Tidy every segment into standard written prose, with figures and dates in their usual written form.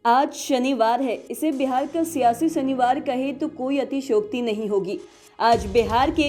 आज शनिवार है। इसे बिहार का सियासी शनिवार कहे तो कोई अतिशयोक्ति नहीं होगी। आज बिहार के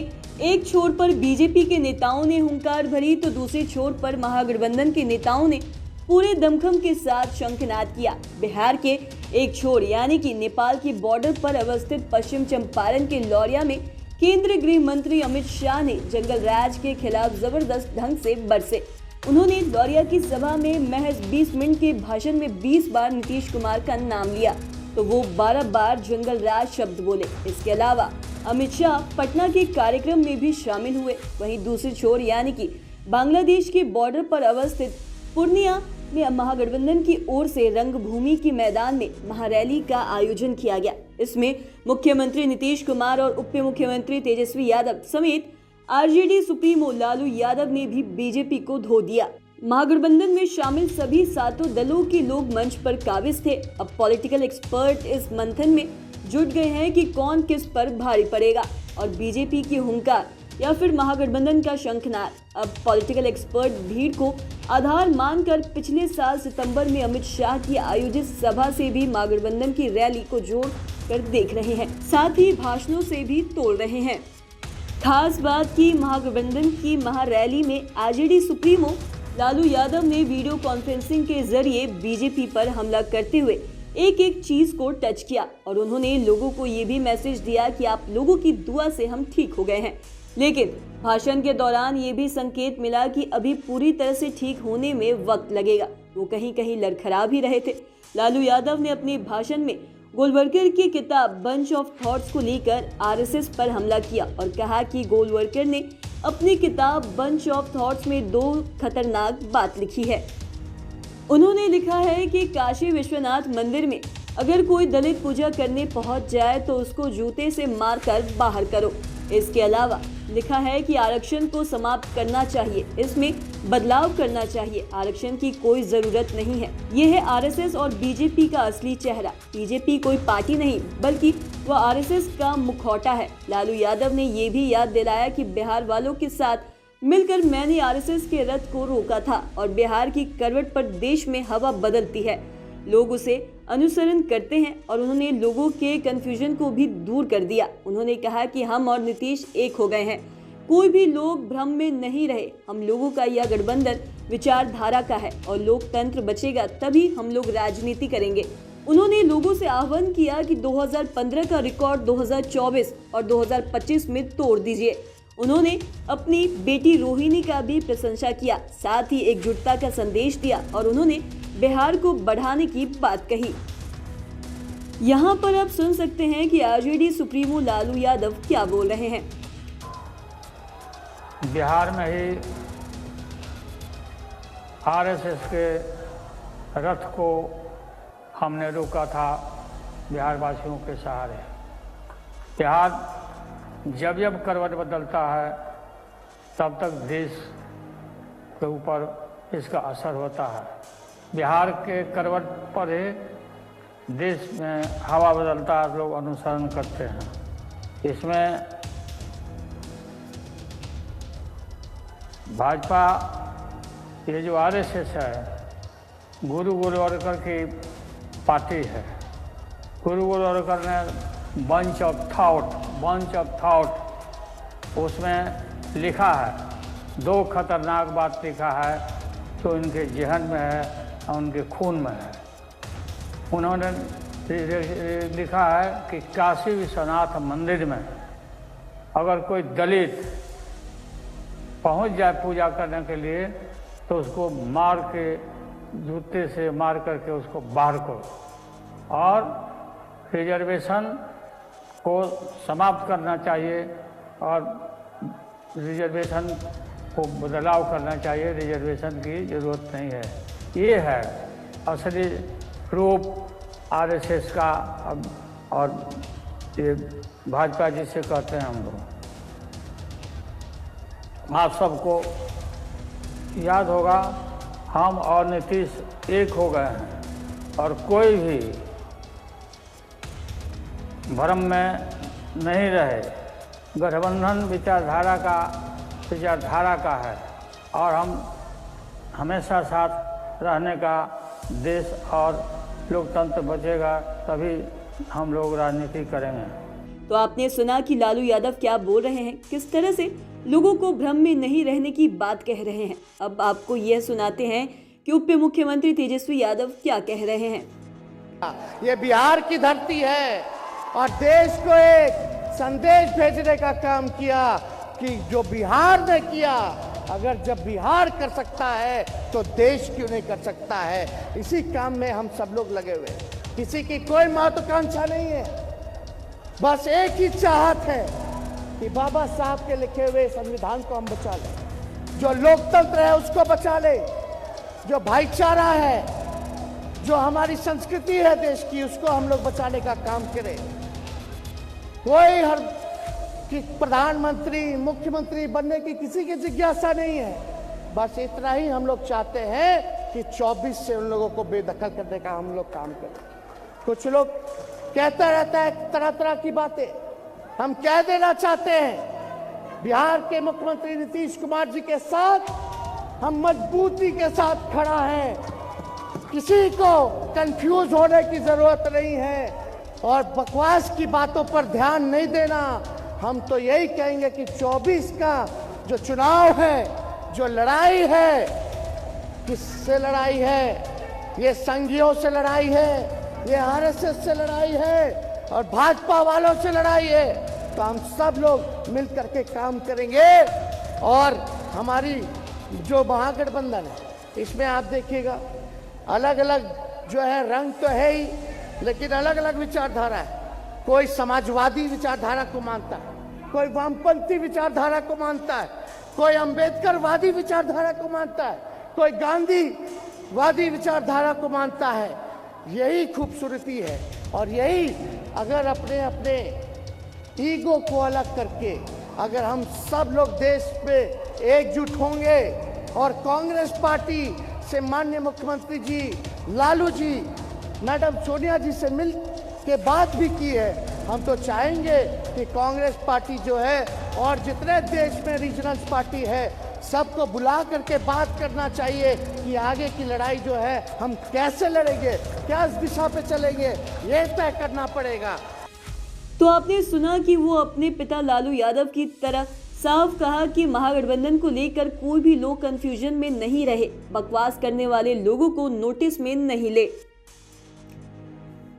एक छोर पर बीजेपी के नेताओं ने हुंकार भरी तो दूसरे छोर पर महागठबंधन के नेताओं ने पूरे दमखम के साथ शंखनाद किया। बिहार के एक छोर यानी कि नेपाल की बॉर्डर पर अवस्थित पश्चिम चंपारण के लौरिया में केंद्रीय गृह मंत्री अमित शाह ने जंगल राज के खिलाफ जबरदस्त ढंग से बरसे। उन्होंने लौरिया की सभा में महज 20 मिनट के भाषण में 20 बार नीतीश कुमार का नाम लिया तो वो 12 बार जंगल राज शब्द बोले। इसके अलावा अमित शाह पटना के कार्यक्रम में भी शामिल हुए। वहीं दूसरी छोर यानी कि बांग्लादेश के बॉर्डर पर अवस्थित पूर्णिया में महागठबंधन की ओर से रंगभूमि के मैदान में महारैली का आयोजन किया गया। इसमें मुख्यमंत्री नीतीश कुमार और उप मुख्यमंत्री तेजस्वी यादव समेत आरजेडी सुप्रीमो लालू यादव ने भी बीजेपी को धो दिया। महागठबंधन में शामिल सभी सातों दलों के लोग मंच पर काबिज थे। अब पॉलिटिकल एक्सपर्ट इस मंथन में जुट गए हैं कि कौन किस पर भारी पड़ेगा और बीजेपी की हुंकार या फिर महागठबंधन का शंखनाद। अब पॉलिटिकल एक्सपर्ट भीड़ को आधार मानकर पिछले साल सितंबर में अमित शाह की आयोजित सभा से भी महागठबंधन की रैली को जोड़ कर देख रहे हैं, साथ ही भाषणों से भी तोड़ रहे हैं। खास बात की महागठबंधन की महारैली में आरजेडी सुप्रीमो लालू यादव ने वीडियो कॉन्फ्रेंसिंग के जरिए बीजेपी पर हमला करते हुए एक एक चीज को टच किया और उन्होंने लोगों को ये भी मैसेज दिया कि आप लोगों की दुआ से हम ठीक हो गए हैं। लेकिन भाषण के दौरान ये भी संकेत मिला कि अभी पूरी तरह से ठीक होने में वक्त लगेगा। वो कहीं कहीं लड़खड़ा भी रहे थे। लालू यादव ने अपने भाषण में गोलवलकर की किताब बंच ऑफ थॉट्स को लेकर आरएसएस पर हमला किया और कहा कि गोलवलकर ने अपनी किताब बंच ऑफ थॉट्स में 2 खतरनाक बात लिखी है। उन्होंने लिखा है कि काशी विश्वनाथ मंदिर में अगर कोई दलित पूजा करने पहुंच जाए तो उसको जूते से मारकर बाहर करो। इसके अलावा लिखा है कि आरक्षण को समाप्त करना चाहिए, इसमें बदलाव करना चाहिए। आरक्षण की कोई जरूरत नहीं है। ये है आरएसएस और बीजेपी का असली चेहरा। बीजेपी कोई पार्टी नहीं बल्कि वह आरएसएस का मुखौटा है। लालू यादव ने ये भी याद दिलाया कि बिहार वालों के साथ मिलकर मैंने आरएसएस के रथ को रोका था और बिहार की करवट पर देश में हवा बदलती है। लोग उसे अनुसरण करते हैं और उन्होंने लोगों के कंफ्यूजन को भी दूर कर दिया। उन्होंने कहा कि हम और नीतीश एक हो गए हैं, कोई भी लोग भ्रम में नहीं रहे। हम लोगों का यह गठबंधन विचारधारा का है और लोकतंत्र बचेगा तभी हम लोग राजनीति करेंगे। उन्होंने लोगों से आह्वान किया कि 2015 का रिकॉर्ड 2024 और 2025 में तोड़ दीजिए। उन्होंने अपनी बेटी रोहिणी का भी प्रशंसा किया, साथ ही एकजुटता का संदेश दिया और उन्होंने बिहार को बढ़ाने की बात कही। यहाँ पर आप सुन सकते हैं कि आरजेडी सुप्रीमो लालू यादव क्या बोल रहे हैं। बिहार में ही आरएसएस के रथ को हमने रोका था बिहार वासियों के सहारे। बिहार जब जब करवट बदलता है तब तक देश के ऊपर इसका असर होता है। बिहार के करवट पर ही देश में हवा बदलता है, लोग अनुसरण करते हैं। इसमें भाजपा ये जो आरएसएस है गुरु गोलवलकर की पार्टी है। गुरु गोलवलकर ने बंच ऑफ थॉट उसमें लिखा है, 2 खतरनाक बात लिखा है जो इनके जहन में है और उनके खून में है। उन्होंने लिखा है कि काशी विश्वनाथ मंदिर में अगर कोई दलित पहुंच जाए पूजा करने के लिए तो उसको मार के जूते से मार करके उसको बाहर करो और रिजर्वेशन को समाप्त करना चाहिए और रिजर्वेशन को बदलाव करना चाहिए। रिजर्वेशन की ज़रूरत नहीं है। ये है असली रूप आरएसएस का और ये भाजपा जिसे कहते हैं हम लोग। आप सबको याद होगा हम और नीतीश एक हो गए हैं और कोई भी भ्रम में नहीं रहे। गठबंधन विचारधारा का है और हम हमेशा साथ रहने का देश और लोकतंत्र बचेगा तभी हम लोग राजनीति करेंगे। तो आपने सुना कि लालू यादव क्या बोल रहे हैं, किस तरह से लोगों को भ्रम में नहीं रहने की बात कह रहे हैं। अब आपको यह सुनाते हैं कि उप मुख्यमंत्री तेजस्वी यादव क्या कह रहे हैं। ये बिहार की धरती है और देश को एक संदेश भेजने का काम किया कि जो बिहार ने किया, अगर जब बिहार कर सकता है तो देश क्यों नहीं कर सकता है। इसी काम में हम सब लोग लगे हुए हैं। किसी की कोई महत्वाकांक्षा नहीं है, बस एक ही चाहत है कि बाबा साहब के लिखे हुए संविधान को हम बचा लें, जो लोकतंत्र है उसको बचा लें, जो भाईचारा है, जो हमारी संस्कृति है देश की, उसको हम लोग बचाने का काम करें। कोई हर कि प्रधानमंत्री मुख्यमंत्री बनने की किसी की जिज्ञासा नहीं है, बस इतना ही हम लोग चाहते हैं कि 24 से उन लोगों को बेदखल करने का हम लोग काम करें। कुछ लोग कहता रहता है तरह तरह की बातें, हम कह देना चाहते हैं बिहार के मुख्यमंत्री नीतीश कुमार जी के साथ हम मजबूती के साथ खड़ा है। किसी को कंफ्यूज होने की जरूरत नहीं है और बकवास की बातों पर ध्यान नहीं देना। हम तो यही कहेंगे कि 24 का जो चुनाव है, जो लड़ाई है, किससे लड़ाई है? ये संघियों से लड़ाई है, ये आरएसएस से लड़ाई है और भाजपा वालों से लड़ाई है। तो हम सब लोग मिल करके काम करेंगे और हमारी जो महागठबंधन है इसमें आप देखिएगा अलग अलग जो है रंग तो है ही, लेकिन अलग अलग विचारधारा है। कोई समाजवादी विचारधारा को मानता है, कोई वामपंथी विचारधारा को मानता है, कोई अंबेडकरवादी विचारधारा को मानता है, कोई गांधीवादी विचारधारा को मानता है। यही खूबसूरती है और यही अगर अपने अपने ईगो को अलग करके अगर हम सब लोग देश में एकजुट होंगे और कांग्रेस पार्टी से माननीय मुख्यमंत्री जी लालू जी मैडम सोनिया जी से मिल के बात भी की है, हम तो चाहेंगे कि कांग्रेस पार्टी जो है और जितने देश में रीजनल पार्टी है सबको बुला करके बात करना चाहिए कि आगे की लड़ाई जो है हम कैसे लड़ेंगे, क्या दिशा पे चलेंगे, ये तय करना पड़ेगा। तो आपने सुना कि वो अपने पिता लालू यादव की तरह साफ कहा कि महागठबंधन को लेकर कोई भी लोग कंफ्यूजन में नहीं रहे, बकवास करने वाले लोगों को नोटिस में नहीं ले।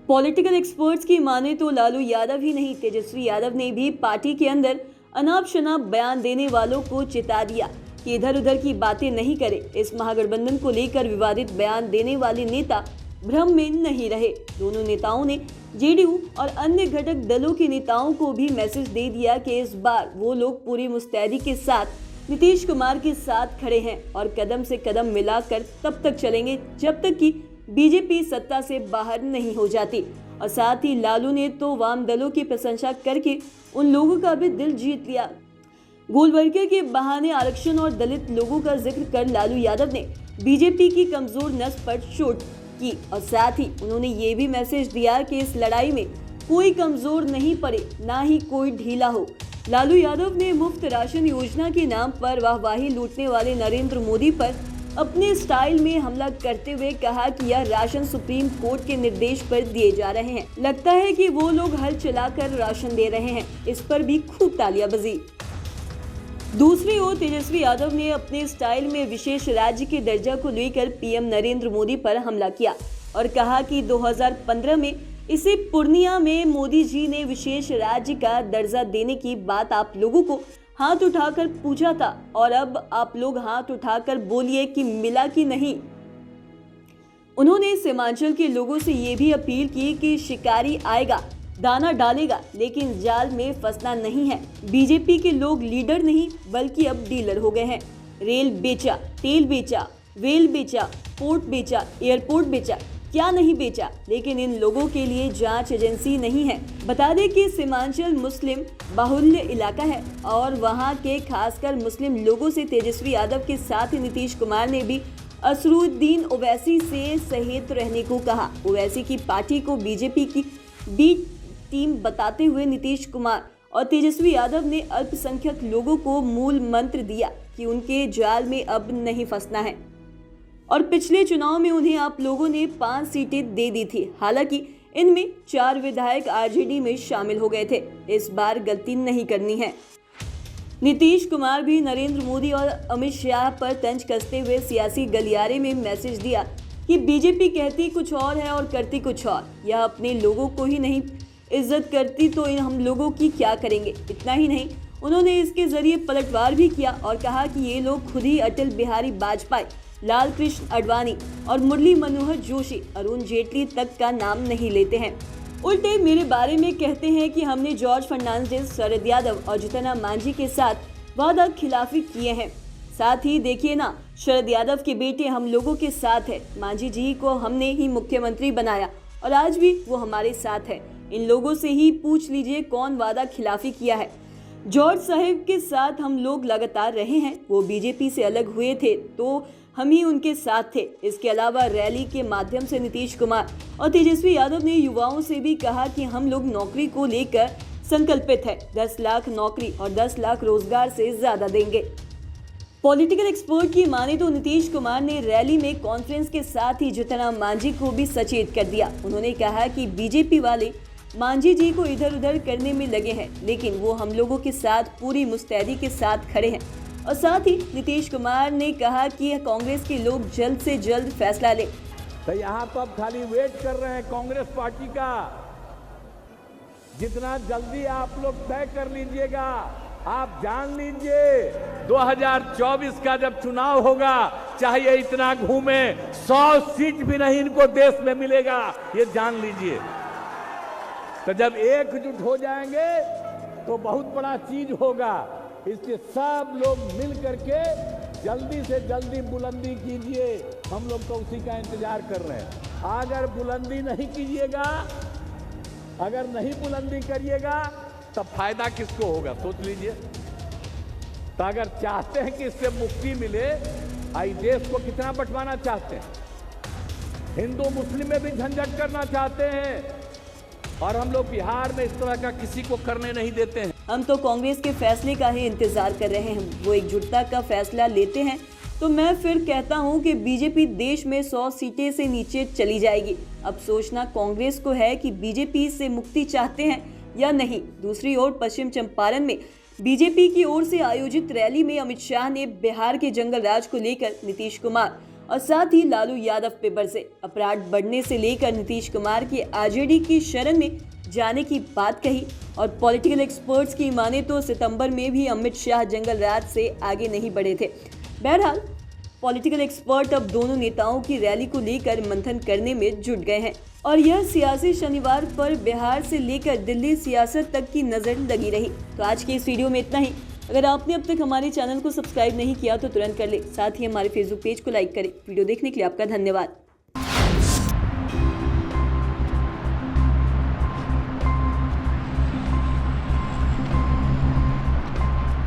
पॉलिटिकल एक्सपर्ट्स की माने तो लालू यादव ही नहीं, तेजस्वी यादव ने भी पार्टी के अंदर अनाप शनाप बयान देने वालों को चिता दिया कि इधर उधर की बातें नहीं करे। इस महागठबंधन को लेकर विवादित बयान देने वाले नेता भ्रम में नहीं रहे। दोनों नेताओं ने जेडीयू और अन्य घटक दलों के नेताओं को भी मैसेज दे दिया कि इस बार वो लोग पूरी मुस्तैदी के साथ नीतीश कुमार के साथ खड़े हैं और कदम से कदम मिलाकर तब तक चलेंगे जब तक कि बीजेपी सत्ता से बाहर नहीं हो जाती। और साथ ही लालू ने तो वाम दलों की प्रशंसा करके उन लोगों का भी दिल जीत लिया। गोलवर्कर के बहाने आरक्षण और दलित लोगों का जिक्र कर लालू यादव ने बीजेपी की कमजोर नस पर चोट की और साथ ही उन्होंने ये भी मैसेज दिया कि इस लड़ाई में कोई कमजोर नहीं पड़े, ना ही कोई ढीला हो। लालू यादव ने मुफ्त राशन योजना के नाम पर वाहवाही लूटने वाले नरेंद्र मोदी पर अपने स्टाइल में हमला करते हुए कहा कि यह राशन सुप्रीम कोर्ट के निर्देश पर दिए जा रहे हैं, लगता है कि वो लोग हल चलाकर राशन दे रहे हैं। इस पर भी खूब तालियां बजी। दूसरी ओर तेजस्वी यादव ने अपने स्टाइल में विशेष राज्य के दर्जा को लेकर पीएम नरेंद्र मोदी पर हमला किया और कहा कि 2015 में इसे पूर्णिया में मोदी जी ने विशेष राज्य का दर्जा देने की बात आप लोगों को हाथ उठाकर पूछा था और अब आप लोग हाथ उठाकर बोलिए कि मिला कि नहीं। उन्होंने सीमांचल के लोगों से ये भी अपील की कि शिकारी आएगा, दाना डालेगा, लेकिन जाल में फंसना नहीं है। बीजेपी के लोग लीडर नहीं बल्कि अब डीलर हो गए हैं। रेल बेचा, तेल बेचा, वेल बेचा, पोर्ट बेचा, एयरपोर्ट बेचा, क्या नहीं बेचा, लेकिन इन लोगों के लिए जांच एजेंसी नहीं है। बता दें कि सीमांचल मुस्लिम बाहुल्य इलाका है और वहां के खासकर मुस्लिम लोगों से तेजस्वी यादव के साथ ही नीतीश कुमार ने भी असरुद्दीन ओवैसी से सहेत रहने को कहा। ओवैसी की पार्टी को बीजेपी की बी टीम बताते हुए नीतीश कुमार और तेजस्वी यादव ने अल्पसंख्यक लोगों को मूल मंत्र दिया कि उनके जाल में अब नहीं फंसना है और पिछले चुनाव में उन्हें आप लोगों ने 5 सीटें दे दी थी। हालांकि इनमें 4 विधायक आरजेडी में शामिल हो गए थे। इस बार गलती नहीं करनी है। नीतीश कुमार भी नरेंद्र मोदी और अमित शाह पर तंज कसते हुए सियासी गलियारे में मैसेज दिया कि बीजेपी कहती कुछ और है और करती कुछ और। यह अपने लोगों को ही नहीं इज्जत करती तो हम लोगों की क्या करेंगे। इतना ही नहीं, उन्होंने इसके जरिए पलटवार भी किया और कहा कि ये लोग खुद ही अटल बिहारी वाजपेयी, लाल कृष्ण आडवाणी और मुरली मनोहर जोशी, अरुण जेटली तक का नाम नहीं लेते हैं। उल्टे मेरे बारे में कहते हैं कि हमने जॉर्ज फर्नांडिस, शरद यादव और जितन मांझी के साथ वादा खिलाफी किए हैं। साथ ही देखिए ना, शरद यादव के बेटे हम लोगों के साथ है। मांझी जी को हमने ही मुख्यमंत्री बनाया और आज भी वो हमारे साथ है। इन लोगों से ही पूछ लीजिए कौन वादा खिलाफी किया है। जॉर्ज साहब के साथ हम लोग लगातार रहे हैं। वो बीजेपी से अलग हुए थे तो हम ही उनके साथ थे। इसके अलावा रैली के माध्यम से नीतीश कुमार और तेजस्वी यादव ने युवाओं से भी कहा कि हम लोग नौकरी को लेकर संकल्पित है। 10 लाख नौकरी और 10 लाख रोजगार से ज्यादा देंगे। पॉलिटिकल एक्सपर्ट की माने तो नीतीश कुमार ने रैली में कॉन्फ्रेंस के साथ ही जितना मांझी को भी सचेत कर दिया। उन्होंने कहा कि बीजेपी वाले मांझी जी को इधर उधर करने में लगे हैं, लेकिन वो हम लोगों के साथ पूरी मुस्तैदी के साथ खड़े हैं। और साथ ही नीतीश कुमार ने कहा कि कांग्रेस के लोग जल्द से जल्द फैसला ले। तो यहाँ तो अब खाली वेट कर रहे हैं कांग्रेस पार्टी का। जितना जल्दी आप लोग तय कर लीजिएगा, आप जान लीजिए 2024 का जब चुनाव होगा, चाहे इतना घूमे, 100 सीट भी नहीं इनको देश में मिलेगा, ये जान लीजिए। तो जब एकजुट हो जाएंगे तो बहुत बड़ा चीज होगा। इसलिए सब लोग मिल करके जल्दी से जल्दी बुलंदी कीजिए। हम लोग तो उसी का इंतजार कर रहे हैं। अगर बुलंदी नहीं कीजिएगा, अगर नहीं बुलंदी करिएगा तब फायदा किसको होगा, सोच लीजिए। तो अगर चाहते हैं कि इससे मुक्ति मिले, आई देश को कितना बंटवाना चाहते हैं, हिंदू मुस्लिम में भी झंझट करना चाहते हैं, और हम लोग बिहार में इस तरह का किसी को करने नहीं देते हैं। हम तो कांग्रेस के फैसले का ही इंतजार कर रहे हैं। वो एकजुटता का फैसला लेते हैं तो मैं फिर कहता हूं कि बीजेपी देश में 100 सीटें से नीचे चली जाएगी। अब सोचना कांग्रेस को है कि बीजेपी से मुक्ति चाहते हैं या नहीं। दूसरी ओर पश्चिम चंपारण में बीजेपी की ओर से आयोजित रैली में अमित शाह ने बिहार के जंगल राज को लेकर नीतीश कुमार और साथ ही लालू यादव पे बरसे। अपराध बढ़ने से लेकर नीतीश कुमार की आरजेडी की शरण में जाने की बात कही। और पॉलिटिकल एक्सपर्ट्स की माने तो सितंबर में भी अमित शाह जंगल राज से आगे नहीं बढ़े थे। बहरहाल पॉलिटिकल एक्सपर्ट अब दोनों नेताओं की रैली को लेकर मंथन करने में जुट गए हैं और यह सियासी शनिवार पर बिहार से लेकर दिल्ली सियासत तक की नजर लगी रही। तो आज के इस वीडियो में इतना ही। अगर आपने अब तक हमारे चैनल को सब्सक्राइब नहीं किया तो तुरंत कर ले। साथ ही हमारे फेसबुक पेज को लाइक करें। वीडियो देखने के लिए आपका धन्यवाद।